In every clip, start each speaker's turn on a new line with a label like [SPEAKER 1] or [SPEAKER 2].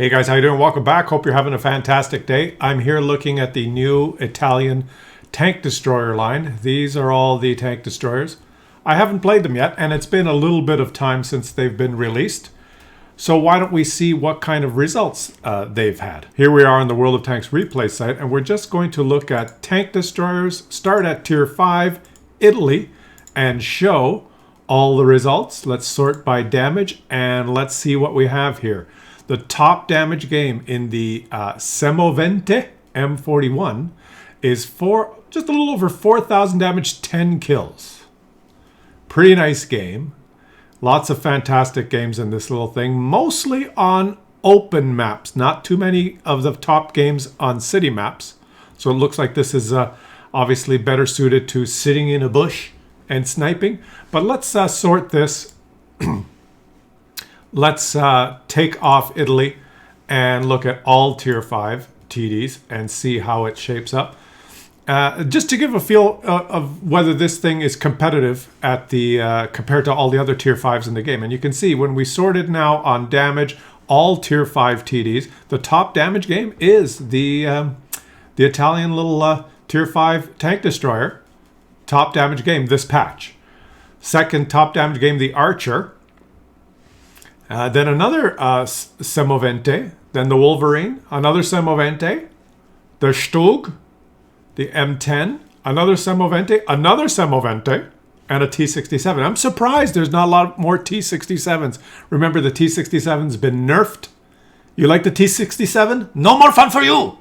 [SPEAKER 1] Hey guys, how you doing? Welcome back. Hope you're having a fantastic day. I'm here looking at the new Italian tank destroyer line. These are all the tank destroyers. I haven't played them yet, and it's been a little bit of time since they've been released. So why don't we see what kind of results they've had. Here we are on the World of Tanks replay site, and we're just going to look at tank destroyers, start at Tier 5, Italy, and show all the results. Let's sort by damage, and let's see what we have here. The top damage game in the Semovente M41 is just a little over 4,000 damage, 10 kills. Pretty nice game. Lots of fantastic games in this little thing, mostly on open maps. Not too many of the top games on city maps. So it looks like this is obviously better suited to sitting in a bush and sniping. But let's sort this. Let's take off Italy and look at all Tier 5 TDs and see how it shapes up. Just to give a feel of whether this thing is competitive at the compared to all the other Tier 5s in the game. And you can see when we sorted now on damage, all Tier 5 TDs, the top damage game is the Italian little Tier 5 tank destroyer. Top damage game this patch. Second top damage game, the Archer. Then another Semovente, then the Wolverine, another Semovente, the Stug, the M10, another Semovente, and a T67. I'm surprised there's not a lot more T67s. Remember, the T67's been nerfed. You like the T67? No more fun for you!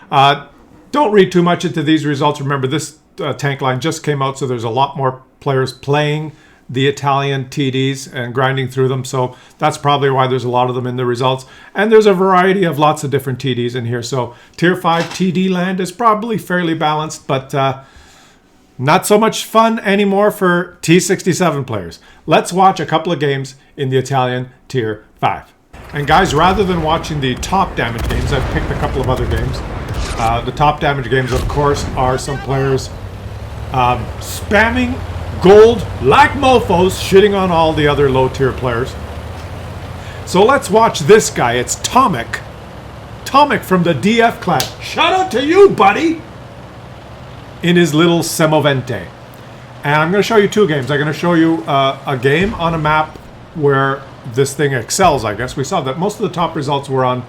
[SPEAKER 1] Don't read too much into these results. Remember, this tank line just came out, so there's a lot more players playing the Italian TDs and grinding through them, so that's probably why there's a lot of them in the results. And there's a variety of lots of different TDs in here, so Tier 5 TD land is probably fairly balanced, but not so much fun anymore for T67 players. Let's watch a couple of games in the Italian Tier 5. And guys, rather than watching the top damage games, I've picked a couple of other games. The top damage games, of course, are some players spamming gold like mofos, shitting on all the other low tier players. So let's watch this guy. It's Tomic. Tomic from the DF clan. Shout out to you, buddy! In his little Semovente. And I'm going to show you two games. I'm going to show you a game on a map where this thing excels, I guess. We saw that most of the top results were on,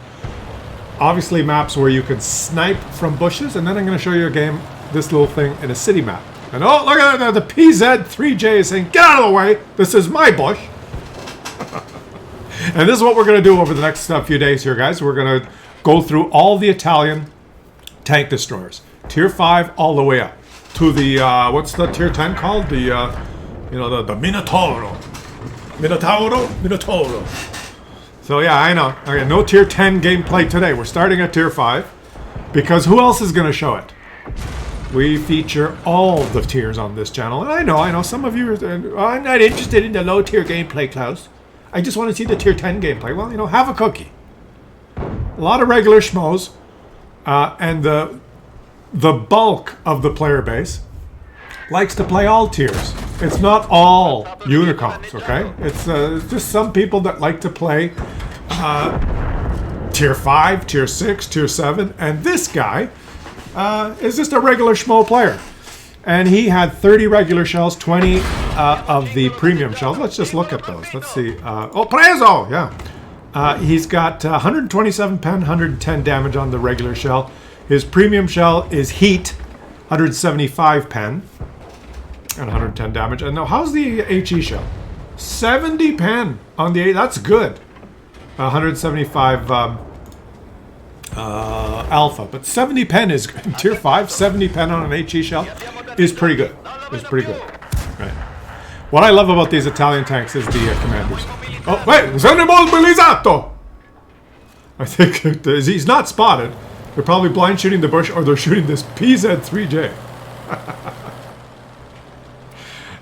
[SPEAKER 1] obviously, maps where you could snipe from bushes. And then I'm going to show you a game, this little thing, in a city map. And oh, look at that, the PZ3J is saying, get out of the way, this is my bush. And this is what we're going to do over the next few days here, guys. We're going to go through all the Italian tank destroyers. Tier 5 all the way up to the, what's the Tier 10 called? The, the Minotauro. Minotauro. So yeah, I know. Okay, no Tier 10 gameplay today. We're starting at Tier 5 because who else is going to show it? We feature all the tiers on this channel. And I know, some of you are, I'm not interested in the low tier gameplay, Klaus. I just want to see the Tier 10 gameplay. Well, have a cookie. A lot of regular schmoes. And the bulk of the player base likes to play all tiers. It's not all unicorns, okay? It's just some people that like to play Tier 5, Tier 6, Tier 7. And this guy is just a regular schmo player. And he had 30 regular shells, 20 of the premium shells. Let's just look at those. Let's see. Preso! Yeah. He's got 127 pen, 110 damage on the regular shell. His premium shell is heat, 175 pen, and 110 damage. And now, how's the HE shell? 70 pen on the 8. That's good. 175 alpha, but 70 pen is good. Tier 5, 70 pen on an HE shell is pretty good. It's pretty good. Right. What I love about these Italian tanks is the commanders. Oh, wait! Sono mobilizzato! I think he's not spotted. They're probably blind shooting the bush, or they're shooting this PZ3J.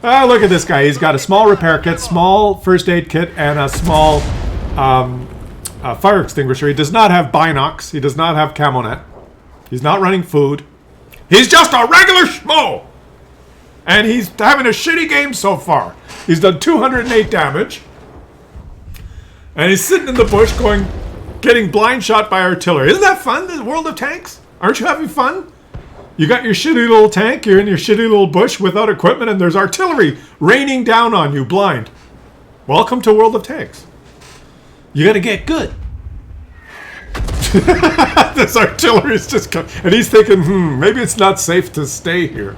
[SPEAKER 1] Look at this guy. He's got a small repair kit, small first aid kit, and a small fire extinguisher. He does not have binocs. He does not have camo net. He's not running food. He's just a regular schmo! And he's having a shitty game so far. He's done 208 damage. And he's sitting in the bush going, getting blind shot by artillery. Isn't that fun, the World of Tanks? Aren't you having fun? You got your shitty little tank, you're in your shitty little bush without equipment, and there's artillery raining down on you blind. Welcome to World of Tanks. You gotta get good. This artillery's just coming. And he's thinking, maybe it's not safe to stay here.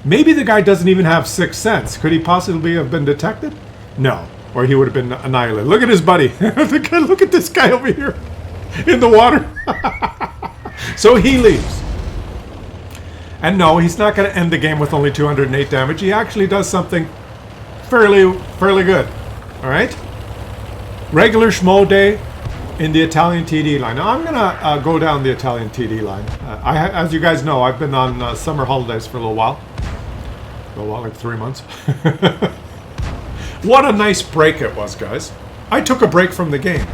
[SPEAKER 1] Maybe the guy doesn't even have sixth sense. Could he possibly have been detected? No. Or he would have been annihilated. Look at his buddy. Look at this guy over here in the water. So he leaves. And no, he's not going to end the game with only 208 damage. He actually does something fairly good. All right? Regular schmo day in the Italian TD line. Now, I'm going to go down the Italian TD line. As you guys know, I've been on summer holidays for a little while. Like 3 months. What a nice break it was, guys. I took a break from the game.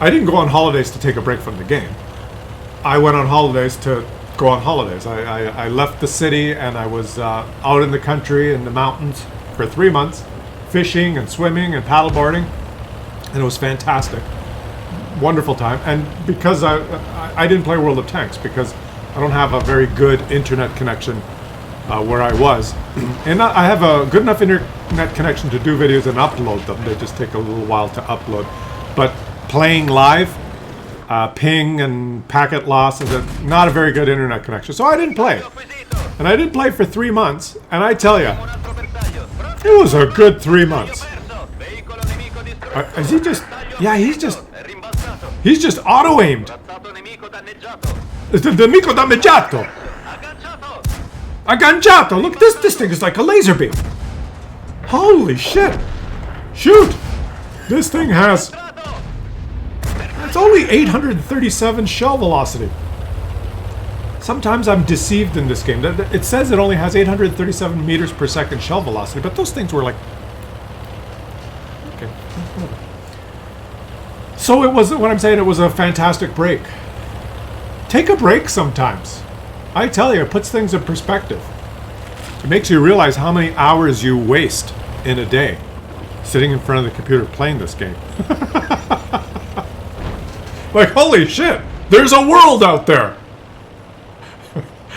[SPEAKER 1] I didn't go on holidays to take a break from the game. I went on holidays to go on holidays. I left the city and I was out in the country in the mountains for 3 months, fishing and swimming and paddleboarding, and it was fantastic. Wonderful time. And because I didn't play World of Tanks because I don't have a very good internet connection where I was. And I have a good enough internet connection to do videos and upload them. They just take a little while to upload. But playing live, ping and packet loss is not a very good internet connection. So I didn't play. And I didn't play for 3 months. And I tell you, it was a good 3 months. Is he just... Yeah, he's just auto-aimed. Nemico danneggiato. Agganciato. Look, this thing is like a laser beam. Holy shit. Shoot. This thing has... It's only 837 shell velocity. Sometimes I'm deceived in this game. It says it only has 837 meters per second shell velocity, but those things were like... Okay. So it was, what I'm saying, it was a fantastic break. Take a break sometimes. I tell you, it puts things in perspective. It makes you realize how many hours you waste in a day sitting in front of the computer playing this game. Like, holy shit, there's a world out there.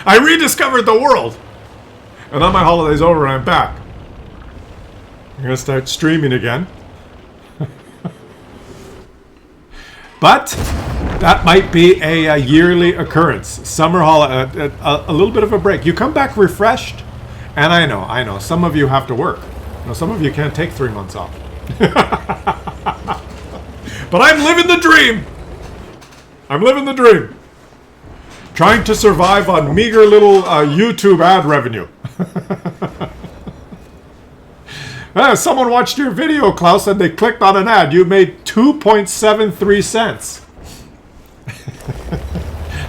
[SPEAKER 1] I rediscovered the world. And now my holiday's over and I'm back. I'm going to start streaming again. But that might be a yearly occurrence. Summer holiday, a little bit of a break. You come back refreshed. And I know, some of you have to work. Some of you can't take 3 months off. But I'm living the dream. I'm living the dream. Trying to survive on meager little YouTube ad revenue. Someone watched your video, Klaus, and they clicked on an ad. You made 2.73 cents.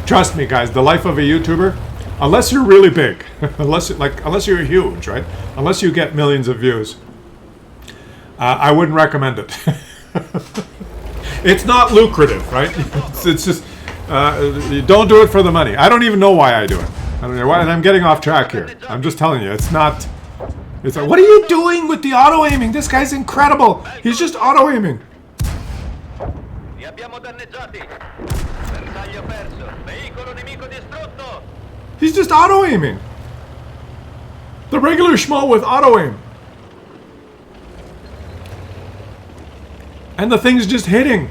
[SPEAKER 1] Trust me, guys, the life of a YouTuber, unless you're really big, unless you're huge, right? Unless you get millions of views, I wouldn't recommend it. It's not lucrative, right? It's just, you don't do it for the money. I don't even know why I do it. I don't know why, and I'm getting off track here. I'm just telling you, it's not... It's like, what are you doing with the auto-aiming? This guy's incredible. He's just auto-aiming. He's just auto-aiming. The regular schmo with auto-aim. And the thing's just hitting.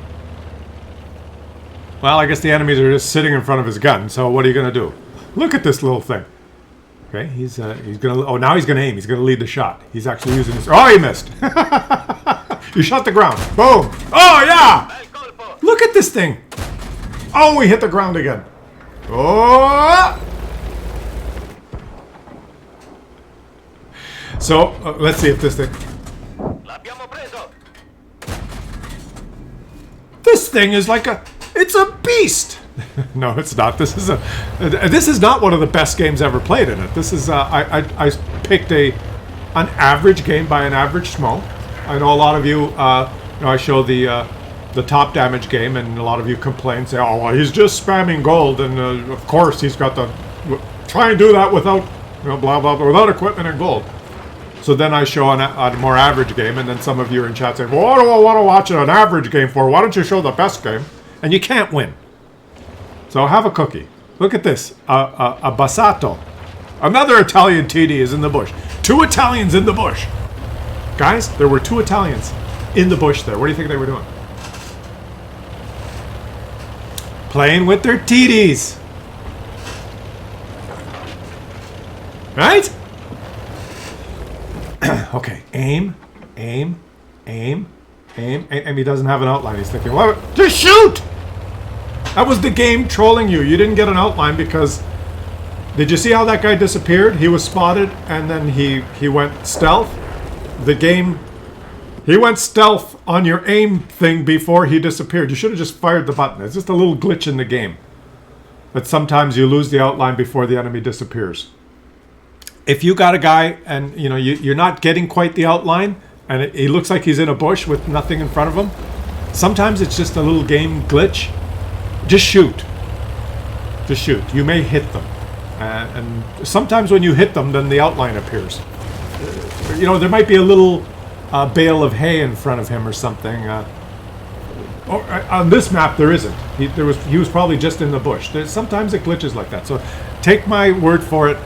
[SPEAKER 1] Well, I guess the enemies are just sitting in front of his gun, so what are you going to do? Look at this little thing. Okay, he's gonna... Oh, now he's gonna aim. He's gonna lead the shot. He's actually using his... Oh, he missed! You shot the ground. Boom! Oh, yeah! Look at this thing! Oh, we hit the ground again. Oh! So, let's see if this thing... This thing is like a... It's a beast! No, it's not. This is not one of the best games ever played in it. This is I picked an average game by an average schmo. I know a lot of you. I show the top damage game, and a lot of you complain, say, "Oh, well, he's just spamming gold," and of course he's got the try and do that without blah blah blah without equipment and gold. So then I show a more average game, and then some of you are in chat saying, "Well, what do I want to watch an average game for? Why don't you show the best game?" And you can't win. So have a cookie. Look at this. A Bassato. Another Italian TD is in the bush. 2 Italians in the bush. Guys, there were 2 Italians in the bush there. What do you think they were doing? Playing with their TDs. Right? Okay. Aim. And he doesn't have an outline. He's thinking, what? Just shoot! That was the game trolling you. You didn't get an outline because... Did you see how that guy disappeared? He was spotted and then he went stealth. The game... He went stealth on your aim thing before he disappeared. You should have just fired the button. It's just a little glitch in the game. But sometimes you lose the outline before the enemy disappears. If you got a guy and you know you're not getting quite the outline and he looks like he's in a bush with nothing in front of him, sometimes it's just a little game glitch. Just shoot. Just shoot. You may hit them. And sometimes when you hit them, then the outline appears. You know, there might be a little bale of hay in front of him or something. On this map, there isn't. He was probably just in the bush. Sometimes it glitches like that. So take my word for it.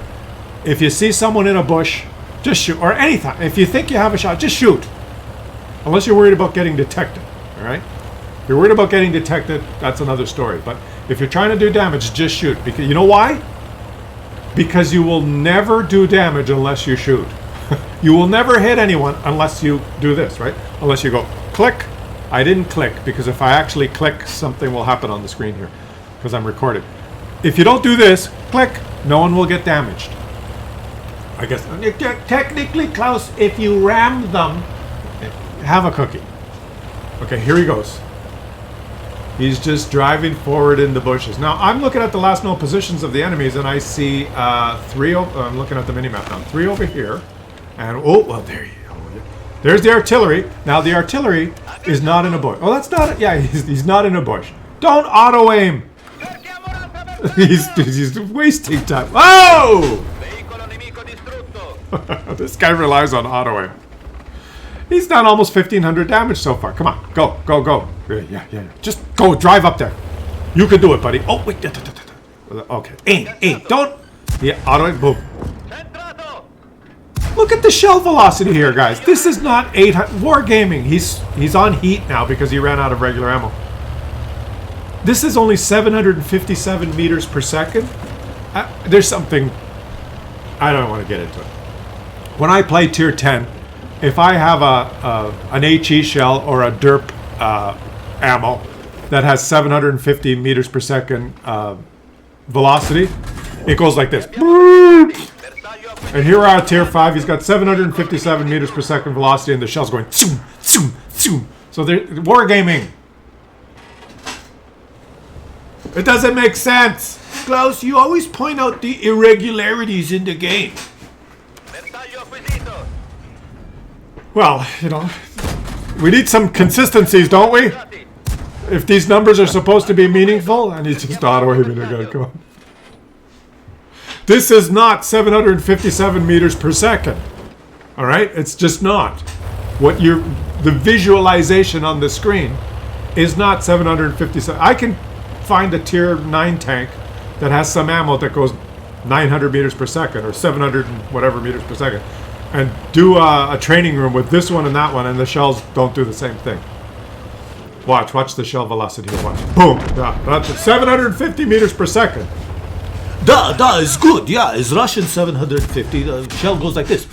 [SPEAKER 1] If you see someone in a bush, just shoot. Or anytime. If you think you have a shot, just shoot. Unless you're worried about getting detected. All right? If you're worried about getting detected, that's another story. But if you're trying to do damage, just shoot. Because you know why? Because you will never do damage unless you shoot. You will never hit anyone unless you do this, right? Unless you go, click. I didn't click, because if I actually click, something will happen on the screen here, because I'm recording. If you don't do this, click, no one will get damaged. I guess, technically, Klaus, if you ram them, have a cookie. Okay, here he goes. He's just driving forward in the bushes. Now, I'm looking at the last known positions of the enemies, and I see 3 over... I'm looking at the mini-map now. 3 over here. And, oh, well, there you go. There's the artillery. Now, the artillery is not in a bush. Oh, that's not... Yeah, he's not in a bush. Don't auto-aim! he's wasting time. Oh! This guy relies on auto-aim. He's done almost 1,500 damage so far. Come on, go. Yeah. Just go, drive up there. You can do it, buddy. Oh, wait. Okay, aim. Don't. Yeah, auto, boom. Look at the shell velocity here, guys. This is not 800. Wargaming. He's on heat now because he ran out of regular ammo. This is only 757 meters per second. There's something. I don't want to get into it. When I play tier 10, if I have an HE shell or a derp ammo that has 750 meters per second velocity, it goes like this. And here we are at tier 5. He's got 757 meters per second velocity, and the shell's going zoom, zoom, zoom. So they're wargaming. It doesn't make sense. Klaus, you always point out the irregularities in the game. Well, you know, we need some consistencies, don't we? If these numbers are supposed to be meaningful, and he's just auto-aiming again, come on. This is not 757 meters per second. All right? It's just not. The visualization on the screen is not 757. I can find a tier 9 tank that has some ammo that goes 900 meters per second or 700 and whatever meters per second. And do a training room with this one and that one, and the shells don't do the same thing. Watch the shell velocity here. Watch. Boom. That's 750 meters per second.
[SPEAKER 2] That is good. Yeah, it's Russian 750. The shell goes like this.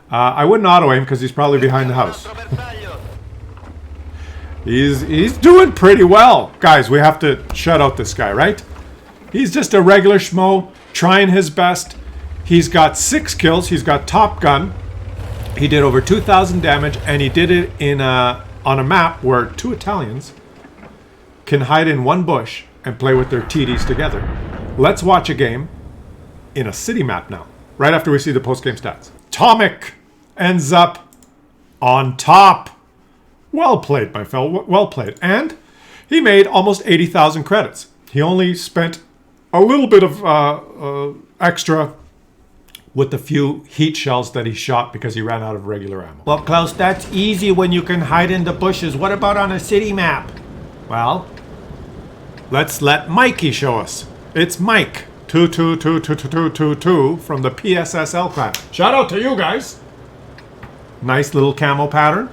[SPEAKER 1] I wouldn't auto aim because he's probably behind the house. He's doing pretty well. Guys, we have to shut out this guy, right? He's just a regular schmo, trying his best. He's got 6 kills. He's got Top Gun. He did over 2,000 damage, and he did it on a map where 2 Italians can hide in one bush and play with their TDs together. Let's watch a game in a city map now, right after we see the post-game stats. Tomic ends up on top. Well played, my fellow. Well played. And he made almost 80,000 credits. He only spent a little bit of extra with the few heat shells that he shot because he ran out of regular ammo.
[SPEAKER 2] Well, Klaus, that's easy when you can hide in the bushes. What about on a city map?
[SPEAKER 1] Well, let's let Mikey show us. It's Mike 222222 from the PSSL clan. Shout out to you guys. Nice little camo pattern.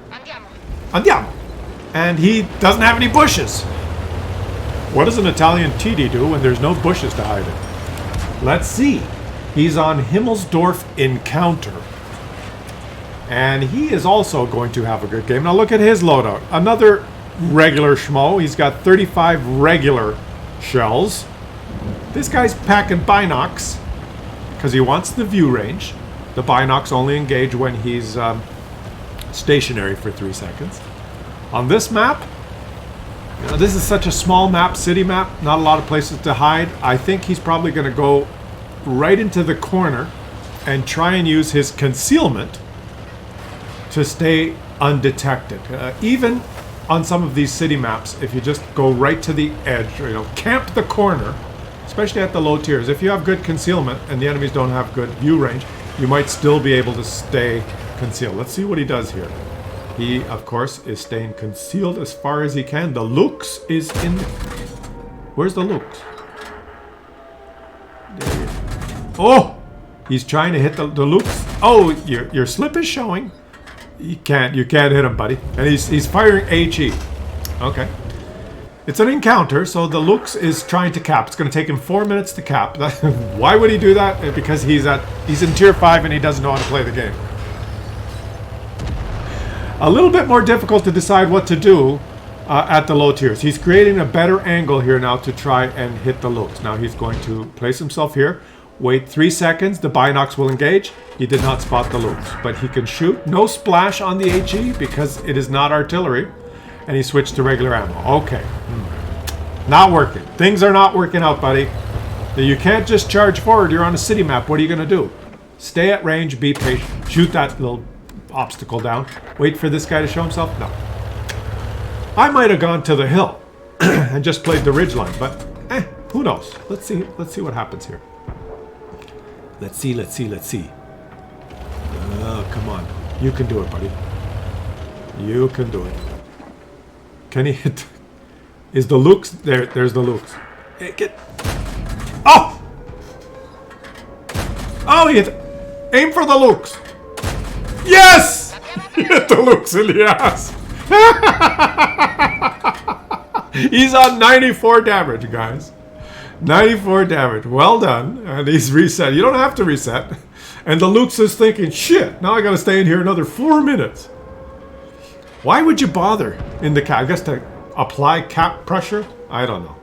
[SPEAKER 1] Andiamo. And he doesn't have any bushes. What does an Italian TD do when there's no bushes to hide it? Let's see. He's on Himmelsdorf Encounter. And he is also going to have a good game. Now look at his loadout. Another regular schmo. He's got 35 regular shells. This guy's packing binocs because he wants the view range. The binocs only engage when he's stationary for 3 seconds. On this map, you know, this is such a small map, city map, not a lot of places to hide. I think he's probably going to go right into the corner and try and use his concealment to stay undetected. Even on some of these city maps, if you just go right to the edge, or, you know, camp the corner, especially at the low tiers, if you have good concealment and the enemies don't have good view range, you might still be able to stay concealed. Let's see what he does here. He, of course, is staying concealed as far as he can. The Lux is in... Where's the Lux? There he is. Oh! He's trying to hit the Lux. Oh, your slip is showing. You can't hit him, buddy. And he's firing HE. Okay. It's an encounter, so the Lux is trying to cap. It's going to take him 4 minutes to cap. Why would he do that? Because he's in tier 5 and he doesn't know how to play the game. A little bit more difficult to decide what to do at the low tiers. He's creating a better angle here now to try and hit the Lux. Now he's going to place himself here. Wait 3 seconds. The binocs will engage. He did not spot the Lux, but he can shoot. No splash on the HE because it is not artillery. And he switched to regular ammo. Okay. Not working. Things are not working out, buddy. You can't just charge forward. You're on a city map. What are you going to do? Stay at range. Be patient. Shoot that little obstacle down. Wait for this guy to show himself? No. I might have gone to the hill and just played the ridgeline, but who knows? Let's see what happens here. Let's see. Oh, come on. You can do it, buddy. You can do it. Can he hit? Is the Lux there? There's the Lux. Oh! Oh, he hit. Aim for the Lux. Yes! He hit the Lux in the ass. He's on 94 damage, guys. 94 damage. Well done. And he's reset. You don't have to reset. And the Lux is thinking, shit, now I gotta stay in here another 4 minutes. Why would you bother in the cap? I guess to apply cap pressure? I don't know.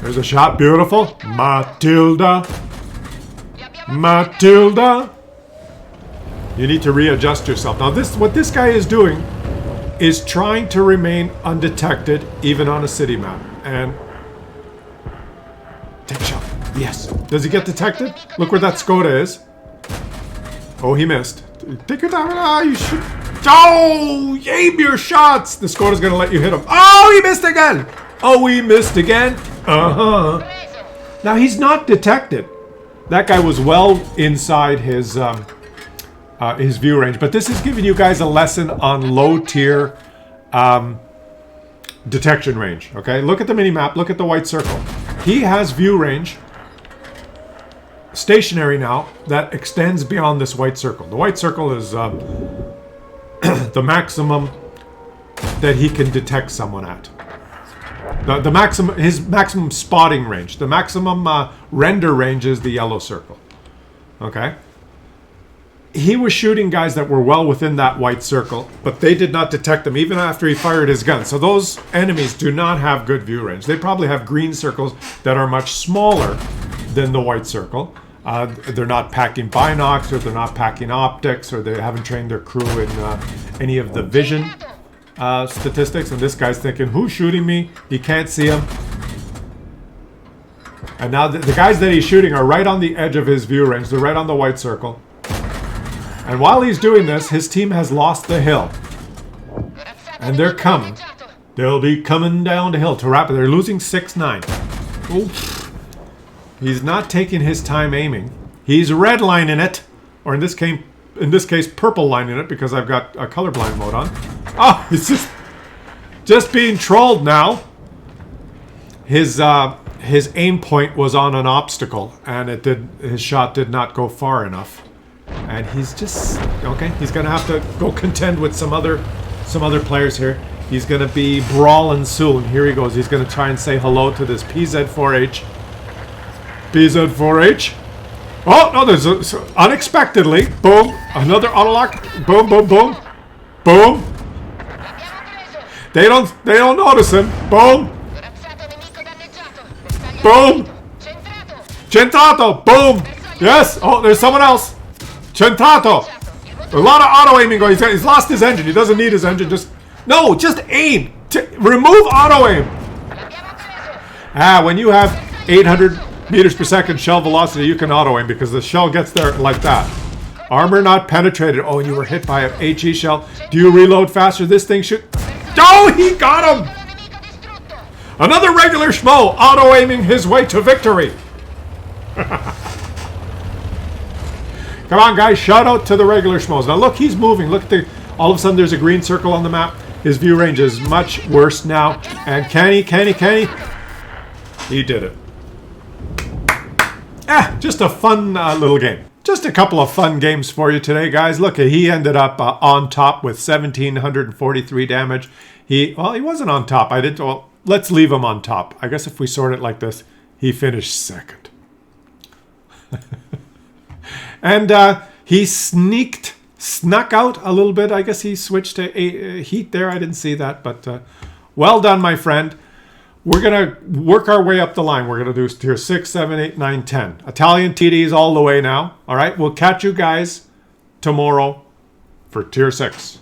[SPEAKER 1] There's a shot. Beautiful. Matilda. Matilda. You need to readjust yourself. Now what this guy is doing is trying to remain undetected even on a city map. And take a shot. Yes. Does he get detected? Look where that Skoda is. Oh, he missed. Take your time. Ah, you should. Oh, aim your shots. The Skoda's going to let you hit him. Oh, he missed again. Oh, he missed again. Uh-huh. Now, he's not detected. That guy was well inside his view range. But this is giving you guys a lesson on low tier detection range. Okay, look at the mini map. Look at the white circle. He has view range stationary now that extends beyond this white circle. The white circle is the maximum that he can detect someone at. The maximum, his maximum spotting range. The maximum render range is the yellow circle. Okay. He was shooting guys that were well within that white circle, but they did not detect them even after he fired his gun. So those enemies do not have good view range. They probably have green circles that are much smaller than the white circle. They're not packing binocs, or they're not packing optics, or they haven't trained their crew in any of the vision statistics. And this guy's thinking, who's shooting me? He can't see him. And now the guys that he's shooting are right on the edge of his view range. They're right on the white circle. And while he's doing this, his team has lost the hill. And they're coming. They'll be coming down the hill to wrap it. They're losing 6-9. Oof. He's not taking his time aiming. He's redlining it. Or in this case, purple lining it, because I've got a colorblind mode on. Oh, he's just being trolled now. His aim point was on an obstacle, and his shot did not go far enough. And he's just okay. He's gonna have to go contend with some other players here. He's gonna be brawling soon. Here he goes. He's gonna try and say hello to this PZ4H. PZ4H. Oh no! There's unexpectedly. Boom! Another autolock. Boom! Boom! Boom! Boom! They don't notice him. Boom! Boom! Centrato! Boom! Yes! Oh, there's someone else. Centrato! A lot of auto-aiming going. He's lost his engine. He doesn't need his engine. Just aim. Remove auto-aim. When you have 800 meters per second shell velocity, you can auto-aim because the shell gets there like that. Armor not penetrated. Oh, and you were hit by a HE shell. Do you reload faster? This thing should... Oh, he got him! Another regular schmo auto-aiming his way to victory. Come on, guys. Shout out to the regular schmoes. Now, look, he's moving. Look at all of a sudden, there's a green circle on the map. His view range is much worse now. And can he? He did it. Just a fun little game. Just a couple of fun games for you today, guys. Look, he ended up on top with 1,743 damage. He wasn't on top. Let's leave him on top. I guess if we sort it like this, he finished second. And he snuck out a little bit. I guess he switched to heat there. I didn't see that, but well done, my friend. We're going to work our way up the line. We're going to do tier 6, 7, 8, 9, 10. Italian TDs all the way now. All right, we'll catch you guys tomorrow for tier 6.